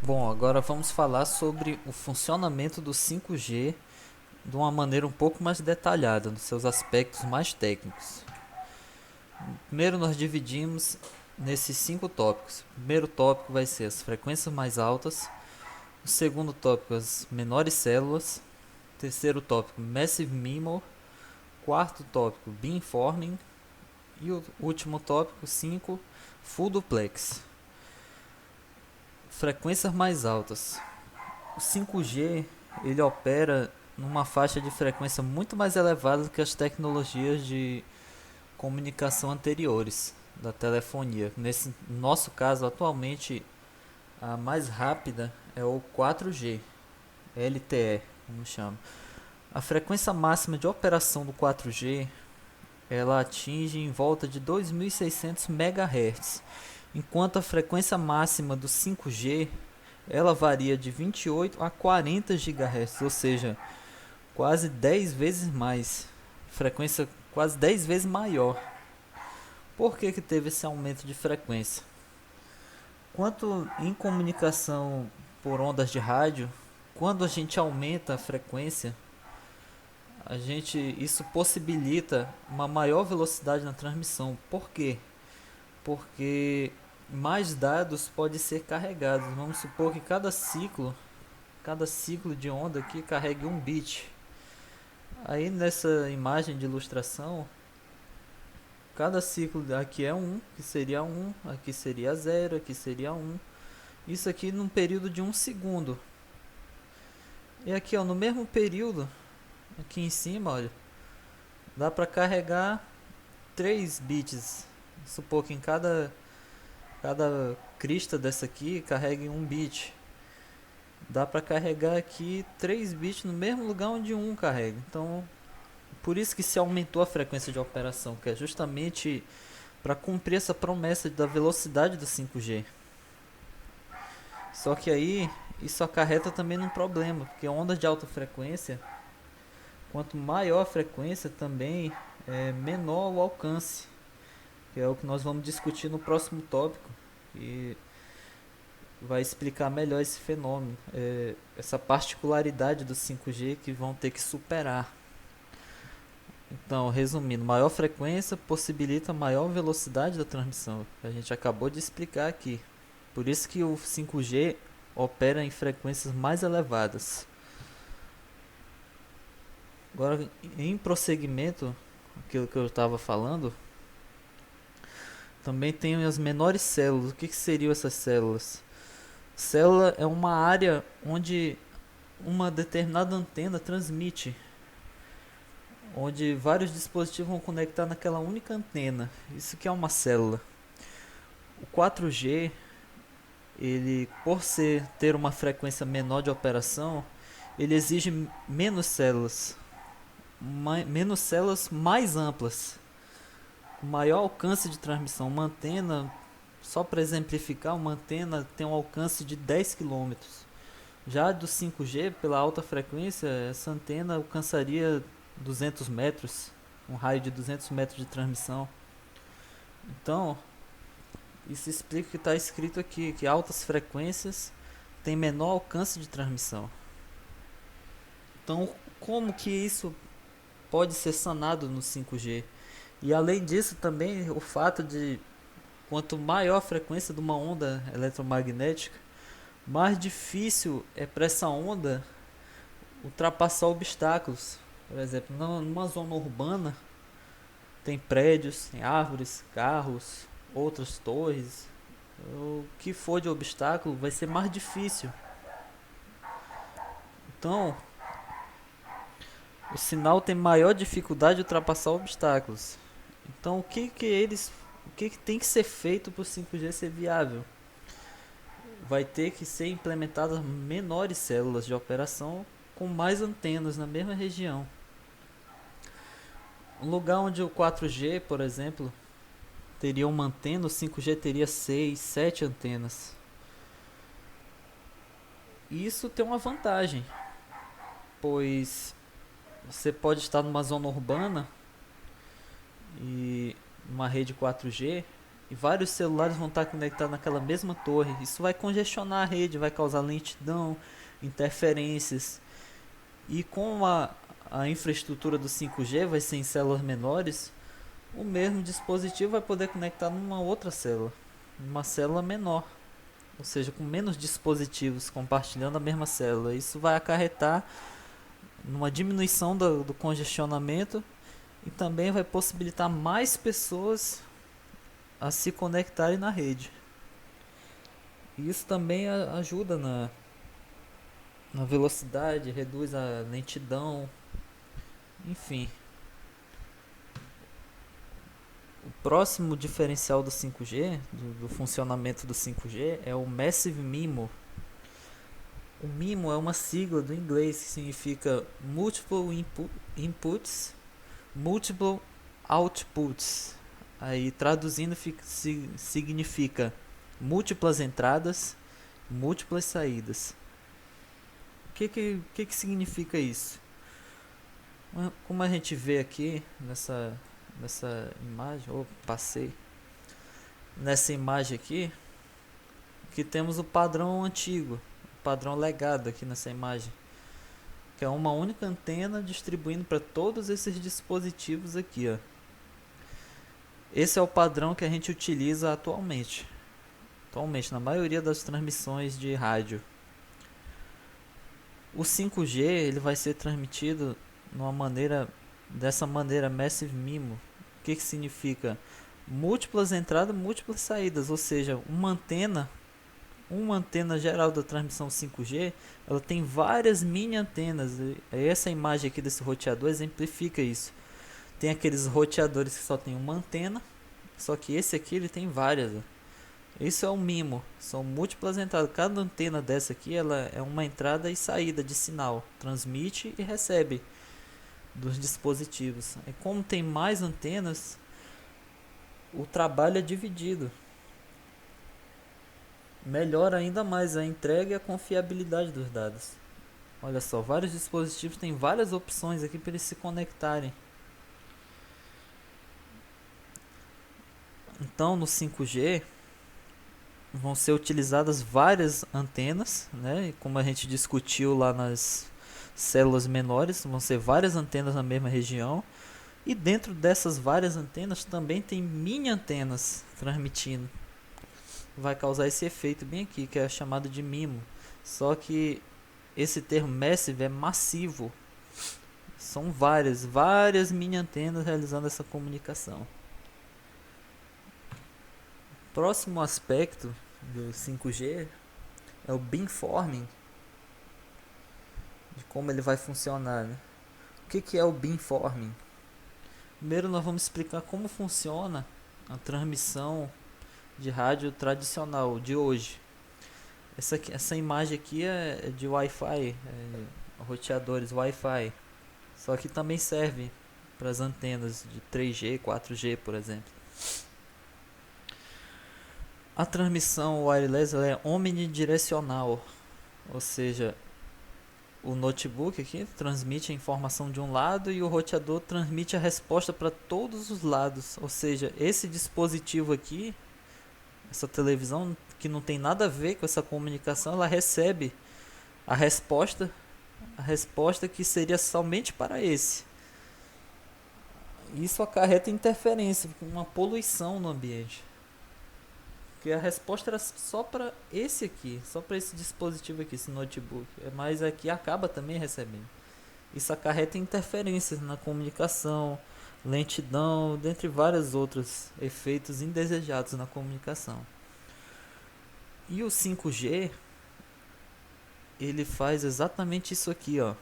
Bom, agora vamos falar sobre o funcionamento do 5G de uma maneira um pouco mais detalhada, nos seus aspectos mais técnicos. Primeiro, nós dividimos nesses 5 tópicos. O primeiro tópico vai ser as frequências mais altas. O segundo tópico, as menores células. O terceiro tópico, Massive MIMO. Quarto tópico, Beamforming. E o último tópico, 5, Full Duplex. Frequências mais altas. O 5G ele opera numa faixa de frequência muito mais elevada do que as tecnologias de comunicação anteriores da telefonia. Nesse nosso caso, atualmente, a mais rápida é o 4G, LTE, como chama. A frequência máxima de operação do 4G ela atinge em volta de 2.600 MHz, enquanto a frequência máxima do 5G ela varia de 28 a 40 GHz, ou seja, quase 10 vezes mais, frequência quase 10 vezes maior. Por que teve esse aumento de frequência? Quanto em comunicação por ondas de rádio, quando a gente aumenta a frequência, isso possibilita uma maior velocidade na transmissão. Por quê? Porque mais dados podem ser carregados. Vamos supor que cada ciclo de onda aqui carregue um bit. Aí nessa imagem de ilustração, cada ciclo aqui é 1, que seria 1, aqui seria 0, aqui seria 1. Isso aqui num período de 1 segundo. E aqui ó, no mesmo período, aqui em cima, olha, dá para carregar 3 bits. Supor que em cada crista dessa aqui carregue 1 bit. Dá para carregar aqui 3 bits no mesmo lugar onde 1 carrega. Então, por isso que se aumentou a frequência de operação, que é justamente para cumprir essa promessa da velocidade do 5G. Só que aí isso acarreta também num problema, porque ondas de alta frequência, quanto maior a frequência também é menor o alcance, que é o que nós vamos discutir no próximo tópico, e vai explicar melhor esse fenômeno, essa particularidade do 5G que vão ter que superar. Então, resumindo, maior frequência possibilita maior velocidade da transmissão, que a gente acabou de explicar aqui. Por isso que o 5G opera em frequências mais elevadas. Agora, em prosseguimento, aquilo que eu estava falando, também tem as menores células. O que seriam essas células? Célula é uma área onde uma determinada antena transmite, onde vários dispositivos vão conectar naquela única antena. Isso que é uma célula. O 4G, ele por ter uma frequência menor de operação, ele exige menos células, menos células mais amplas, com maior alcance de transmissão. Uma antena, só para exemplificar, uma antena tem um alcance de 10 quilômetros. Já do 5G, pela alta frequência, essa antena alcançaria 200 metros, um raio de 200 metros de transmissão. Então, isso explica o que está escrito aqui, que altas frequências têm menor alcance de transmissão. Então, como que isso pode ser sanado no 5G? E além disso também o fato de quanto maior a frequência de uma onda eletromagnética, mais difícil é para essa onda ultrapassar obstáculos. Por exemplo, numa zona urbana tem prédios, tem árvores, carros, outras torres. O que for de obstáculo vai ser mais difícil. Então, o sinal tem maior dificuldade de ultrapassar obstáculos. Então, o que tem que ser feito para o 5G ser viável? Vai ter que ser implementadas menores células de operação com mais antenas na mesma região. Um lugar onde o 4G, por exemplo, teria uma antena, o 5G teria 6, 7 antenas. E isso tem uma vantagem, pois você pode estar numa zona urbana e numa rede 4G e vários celulares vão estar conectados naquela mesma torre. Isso vai congestionar a rede, vai causar lentidão, interferências. E com a infraestrutura do 5G vai ser em células menores, o mesmo dispositivo vai poder conectar numa outra célula, numa célula menor, ou seja, com menos dispositivos compartilhando a mesma célula. Isso vai acarretar numa diminuição do congestionamento e também vai possibilitar mais pessoas a se conectarem na rede. E isso também ajuda na velocidade, reduz a lentidão, enfim. O próximo diferencial do 5G, do funcionamento do 5G, é o Massive MIMO. O MIMO é uma sigla do inglês que significa Multiple Inputs, Multiple Outputs. Aí traduzindo significa múltiplas entradas, múltiplas saídas. O que significa isso? Como a gente vê aqui nessa imagem, nessa imagem aqui, que temos o padrão antigo, o padrão legado aqui nessa imagem, que é uma única antena distribuindo para todos esses dispositivos aqui, ó. Esse é o padrão que a gente utiliza atualmente na maioria das transmissões de rádio. O 5G ele vai ser transmitido dessa maneira Massive MIMO. O que significa? Múltiplas entradas, múltiplas saídas, ou seja, uma antena geral da transmissão 5G, ela tem várias mini antenas. Essa imagem aqui desse roteador exemplifica isso. Tem aqueles roteadores que só tem uma antena, só que esse aqui ele tem várias. Isso é um MIMO, são múltiplas entradas. Cada antena dessa aqui ela é uma entrada e saída de sinal, transmite e recebe dos dispositivos. E como tem mais antenas, o trabalho é dividido. Melhora ainda mais a entrega e a confiabilidade dos dados. Olha só, vários dispositivos têm várias opções aqui para eles se conectarem. Então no 5G vão ser utilizadas várias antenas, né? Como a gente discutiu lá nas células menores, vão ser várias antenas na mesma região. E dentro dessas várias antenas também tem mini antenas transmitindo. Vai causar esse efeito bem aqui, que é chamado de MIMO. Só que esse termo massive é massivo. São várias mini antenas realizando essa comunicação. Próximo aspecto do 5G é o beamforming, de como ele vai funcionar, né? O que é o beamforming? Primeiro nós vamos explicar como funciona a transmissão de rádio tradicional de hoje. Essa imagem aqui é de Wi-Fi, roteadores Wi-Fi, só que também serve para as antenas de 3G, 4G, por exemplo. A transmissão wireless ela é omnidirecional, ou seja, o notebook aqui transmite a informação de um lado e o roteador transmite a resposta para todos os lados. Ou seja, esse dispositivo aqui, essa televisão que não tem nada a ver com essa comunicação, ela recebe a resposta que seria somente para esse. Isso acarreta interferência, uma poluição no ambiente. Porque a resposta era só para esse aqui, só para esse dispositivo aqui, esse notebook. Mas aqui acaba também recebendo. Isso acarreta interferências na comunicação, lentidão, dentre vários outros efeitos indesejados na comunicação. E o 5G, ele faz exatamente isso aqui, ó.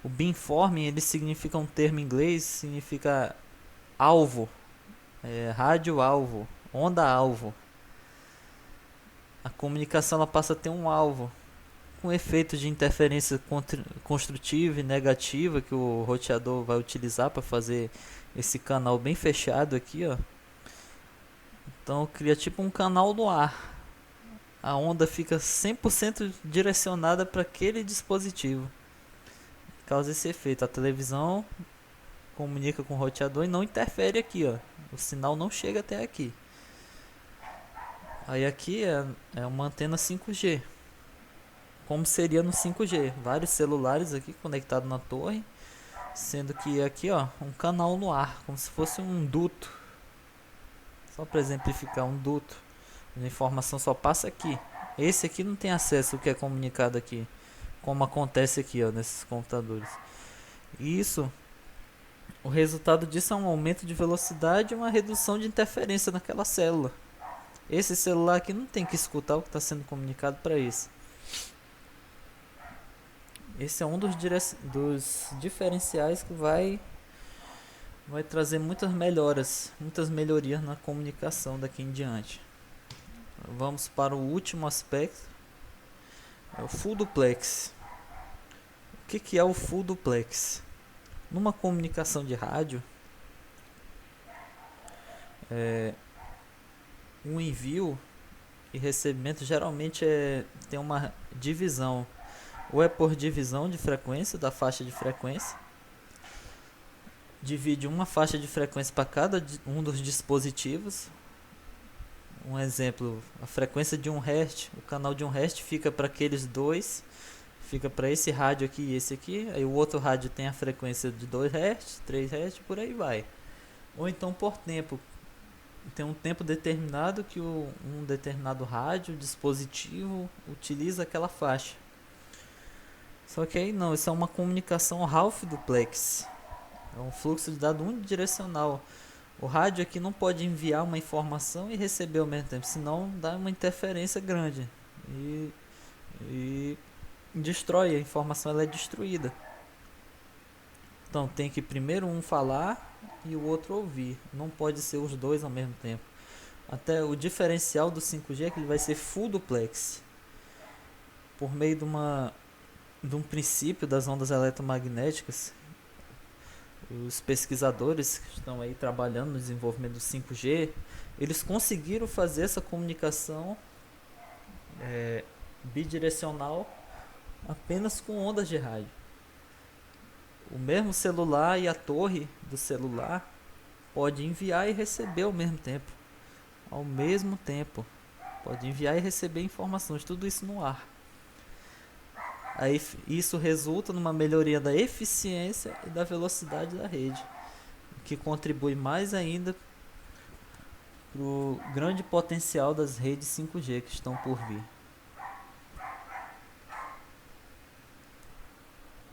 O beamforming, ele significa um termo em inglês, significa alvo, rádio-alvo, onda-alvo. A comunicação ela passa a ter um alvo, com efeitos de interferência construtiva e negativa que o roteador vai utilizar para fazer esse canal bem fechado aqui, ó. Então cria tipo um canal no ar. A onda fica 100% direcionada para aquele dispositivo. Causa esse efeito. A televisão comunica com o roteador e não interfere aqui, ó. O sinal não chega até aqui. Aí aqui é uma antena 5G, como seria no 5G. Vários celulares aqui conectados na torre, sendo que aqui, ó, um canal no ar, como se fosse um duto. Só para exemplificar, um duto. A informação só passa aqui. Esse aqui não tem acesso ao que é comunicado aqui, como acontece aqui, ó, nesses computadores. Isso, o resultado disso é um aumento de velocidade e uma redução de interferência naquela célula. Esse celular aqui não tem que escutar o que está sendo comunicado para isso. Esse é um dos diferenciais que vai trazer muitas melhorias na comunicação daqui em diante. Vamos para o último aspecto, é o full duplex. O que é o full duplex? Numa comunicação de rádio, um envio e recebimento geralmente tem uma divisão, ou é por divisão de frequência, da faixa de frequência, divide uma faixa de frequência para cada um dos dispositivos. Um exemplo, a frequência de 1 Hz, o canal de 1 Hz fica para aqueles dois, fica para esse rádio aqui e esse aqui, aí o outro rádio tem a frequência de 2 Hz, 3 Hz, por aí vai. Ou então por tempo, tem um tempo determinado que um determinado rádio, dispositivo, utiliza aquela faixa. Só que aí não, isso é uma comunicação half duplex, é um fluxo de dados unidirecional. O rádio aqui não pode enviar uma informação e receber ao mesmo tempo, senão dá uma interferência grande e destrói a informação, ela é destruída. Então tem que primeiro um falar e o outro ouvir, não pode ser os dois ao mesmo tempo. Até o diferencial do 5G é que ele vai ser full duplex, por meio de um princípio das ondas eletromagnéticas. Os pesquisadores que estão aí trabalhando no desenvolvimento do 5G, eles conseguiram fazer essa comunicação bidirecional apenas com ondas de rádio. O mesmo celular e a torre do celular pode enviar e receber ao mesmo tempo. Pode enviar e receber informações, tudo isso no ar. Aí isso resulta numa melhoria da eficiência e da velocidade da rede, que contribui mais ainda para o grande potencial das redes 5G que estão por vir.